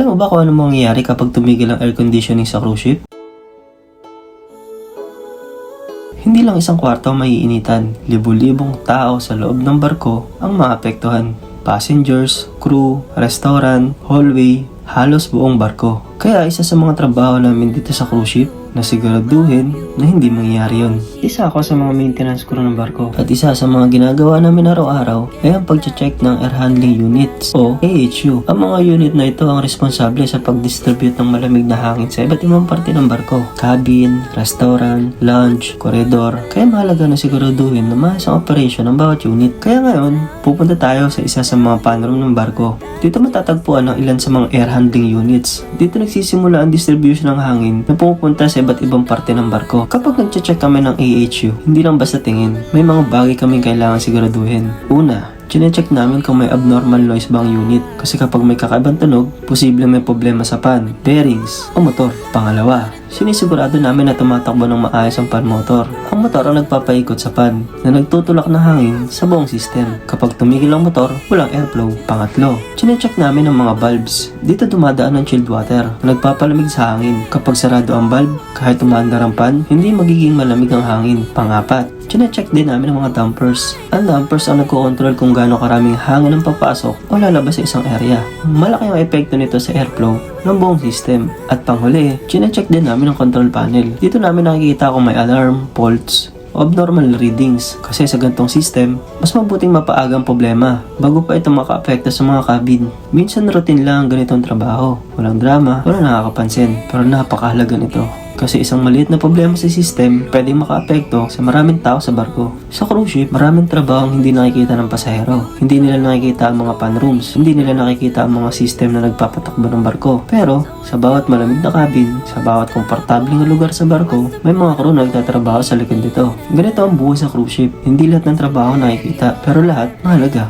Alam mo ba kung ano mangyayari kapag tumigil ang air conditioning sa cruise ship? Hindi lang isang kwarto ang maiinitan, libu-libong tao sa loob ng barko ang maapektuhan. Passengers, crew, restaurant, hallway, halos buong barko. Kaya isa sa mga trabaho namin dito sa cruise ship na siguraduhin na hindi mangyayari yun. Isa ako sa mga maintenance crew ng barko at isa sa mga ginagawa namin araw-araw ay ang pag-check ng air handling units o AHU. Ang mga unit na ito ang responsable sa pag-distribute ng malamig na hangin sa iba't ibang parte ng barko. Cabin, restaurant, lounge, koridor. Kaya mahalaga na siguraduhin na maayos ang operation ng bawat unit. Kaya ngayon, pupunta tayo sa isa sa mga panroom ng barko. Dito matatagpuan ang ilan sa mga air handling units. Dito nagsisimula ang distribution ng hangin na pumupunta sa iba't ibang parte ng barko. Kapag nag-check kami ng AHU, hindi lang basta tingin, may mga bagay kaming kailangan siguraduhin. Una, chine-check namin kung may abnormal noise ba ang unit. Kasi kapag may kakaibang tunog, posible may problema sa pan, bearings, o motor. Pangalawa, sinisigurado namin na tumatakbo ng maayos ang pan motor. Ang motor ang nagpapaikot sa pan na nagtutulak ng hangin sa buong system. Kapag tumigil ang motor, walang airflow. Pangatlo, chine-check namin ang mga valves. Dito dumadaan ang chilled water na nagpapalamig sa hangin. Kapag sarado ang valve, kahit umaandar ang pan, hindi magiging malamig ang hangin. Pangapat, chine-check din namin ang mga dampers. Ang dampers ang nagko-control kung gaano karaming hangin ang papasok o lalabas sa isang area. Malaki ang epekto nito sa airflow ng buong system. At panghuli, chine-check din namin ang control panel. Dito namin nakikita kung may alarm, faults, o abnormal readings. Kasi sa gantong system, mas mabuting mapaagang problema bago pa ito maka-apekto sa mga cabin. Minsan routine lang ang ganitong trabaho. Walang drama, walang nakakapansin. Pero napakahalaga nito. Kasi isang maliit na problema sa system pwedeng makaapekto sa maraming tao sa barko. Sa cruise ship, maraming trabaho ang hindi nakikita ng pasahero. Hindi nila nakikita ang mga pan rooms. Hindi nila nakikita ang mga system na nagpapatakbo ng barko. Pero, sa bawat malamig na cabin, sa bawat komportableng lugar sa barko, may mga crew na nagtatrabaho sa likod nito. Ganito ang buhay sa cruise ship. Hindi lahat ng trabaho nakikita, pero lahat mahalaga.